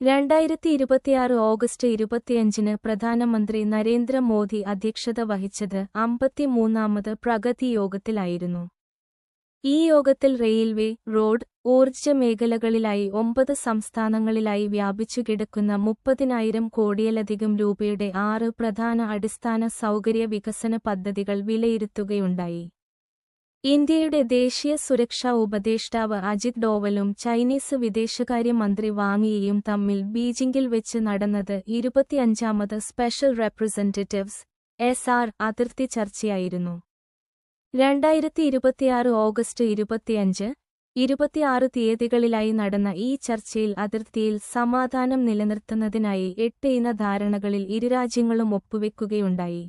2026 August 25 പ്രധാനമന്ത്രി നരേന്ദ്ര മോദി അധ്യക്ഷത വഹിച്ചത് 53ാമത് പ്രഗതി യോഗത്തിലായിരുന്നു. ഈ യോഗത്തിൽ റെയിൽവേ, റോഡ്, ഊർജ്ജ മേഖലകളിലായി 9 സംസ്ഥാനങ്ങളിലായി വ്യാപിച്ചുകിടക്കുന്ന 30,000 കോടിയിലധികം രൂപയുടെ 6 പ്രധാന അടിസ്ഥാന സൗകര്യ വികസന പദ്ധതികൾ വിലയിരുത്തുകയുണ്ടായി. ഇന്ത്യയുടെ ദേശീയ സുരക്ഷാ ഉപദേഷ്ടാവ് അജിത് ഡോവലും ചൈനീസ് വിദേശകാര്യമന്ത്രി വാങ് യിയും തമ്മിൽ ബീജിംഗിൽ വെച്ച് നടന്നത് 25ാമത് സ്പെഷ്യൽ റെപ്രസെന്റേറ്റീവ്സ് (SR) അതിർത്തി ചർച്ചയായിരുന്നു. 2026 ഓഗസ്റ്റ് 25, 26 തീയതികളിലായി നടന്ന ഈ ചർച്ചയിൽ അതിർത്തിയിൽ സമാധാനം നിലനിർത്തുന്നതിനായി 8 ഇന ധാരണകളിൽ ഇരുരാജ്യങ്ങളും ഒപ്പുവെക്കുകയുണ്ടായി.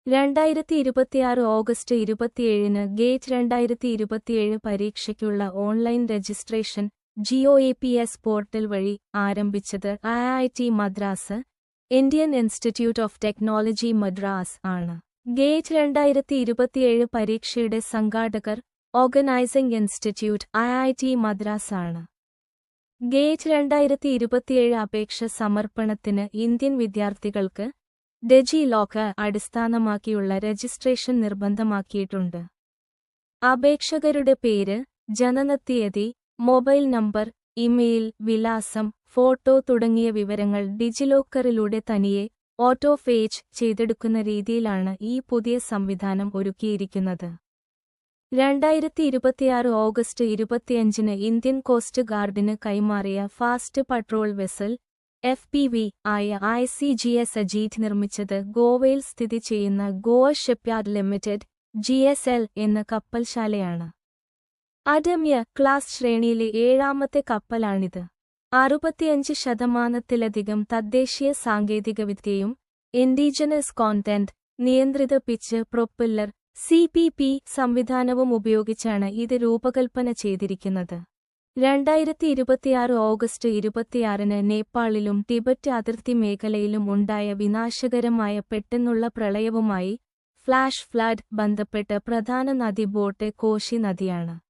2026 ഓഗസ്റ്റ് 27 ഗേറ്റ് 2027 പരീക്ഷയ്ക്കുള്ള ഓൺലൈൻ രജിസ്ട്രേഷൻ GOAPS പോർട്ടൽ വഴി ആരംഭിച്ചത് IIT Madras, Indian institute of technology Madras ആണ്. ഗേറ്റ് 2027 പരീക്ഷയുടെ സംഘാടകർ ഓർഗനൈസിംഗ് ഇൻസ്റ്റിറ്റ്യൂട്ട് IIT മദ്രാസ് ആണ്. ഗേറ്റ് 2027 അപേക്ഷ സമർപ്പണത്തിന് ഇന്ത്യൻ വിദ്യാർത്ഥികൾക്ക് ഡെജി ലോക്കർ അടിസ്ഥാനമാക്കിയുള്ള രജിസ്ട്രേഷൻ നിർബന്ധമാക്കിയിട്ടുണ്ട്. അപേക്ഷകരുടെ പേര്, ജനനത്തീയതി, മൊബൈൽ നമ്പർ, ഇമെയിൽ വിലാസം, ഫോട്ടോ തുടങ്ങിയ വിവരങ്ങൾ ഡിജിലോക്കറിലൂടെ തനിയെ ഓട്ടോ-ഫേച്ച് ചെയ്തെടുക്കുന്ന രീതിയിലാണ് ഈ പുതിയ സംവിധാനം ഒരുക്കിയിരിക്കുന്നത്. 2026 ഓഗസ്റ്റ് 25 ഇന്ത്യൻ കോസ്റ്റ് ഗാർഡിന് കൈമാറിയ ഫാസ്റ്റ് പട്രോൾ വെസൽ FPV ആയ ICGS അജീത് നിർമ്മിച്ചത് ഗോവയിൽ സ്ഥിതി ചെയ്യുന്ന ഗോവ ഷിപ്പ്യാർഡ് ലിമിറ്റഡ് GSL എന്ന കപ്പൽശാലയാണ്. അഡമ്യ ക്ലാസ് ശ്രേണിയിലെ 7ാമത്തെ കപ്പലാണിത്. 65% തദ്ദേശീയ സാങ്കേതികവിദ്യയും ഇൻഡിജിനസ് കോണ്ടന്റ്, നിയന്ത്രിത പിച്ച് പ്രൊപ്പല്ലർ CPP സംവിധാനവും ഉപയോഗിച്ചാണ് ഇത് രൂപകൽപ്പന ചെയ്തിരിക്കുന്നത്. 2026 ഓഗസ്റ്റ് 26 നേപ്പാളിലും ടിബറ്റ് അതിർത്തി മേഖലയിലും ഉണ്ടായ വിനാശകരമായ പെട്ടെന്നുള്ള പ്രളയവുമായി ഫ്ലാഷ് ഫ്ലഡ് ബന്ധപ്പെട്ട് പ്രധാന നദി ബോട്ടെ കോശി നദിയാണ്.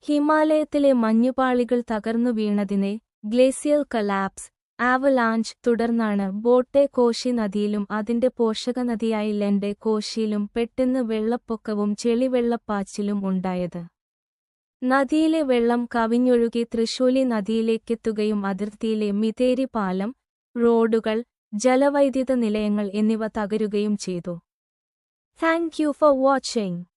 ഹിമാലയത്തിലെ മഞ്ഞുപാളികൾ തകർന്നു വീണതിനെ ഗ്ലേസിയൽ കൊളാപ്സ്, ആവലാഞ്ച് തുടർന്നാണ് ബോട്ടെ കോശി നദിയിലും അതിന്റെ പോഷകനദിയായ ലെൻഡെ കോശിയിലും പെട്ടെന്ന് വെള്ളപ്പൊക്കവും ചെളിവെള്ളപ്പാച്ചിലും ഉണ്ടായത്. നദിയിലെ വെള്ളം കവിഞ്ഞൊഴുകി തൃശൂലി നദിയിലേക്കെത്തുകയും അതിർത്തിയിലെ മിതേരി പാലം, റോഡുകൾ, ജലവൈദ്യുത നിലയങ്ങൾ എന്നിവ തകരുകയും ചെയ്തു. Thank you for watching.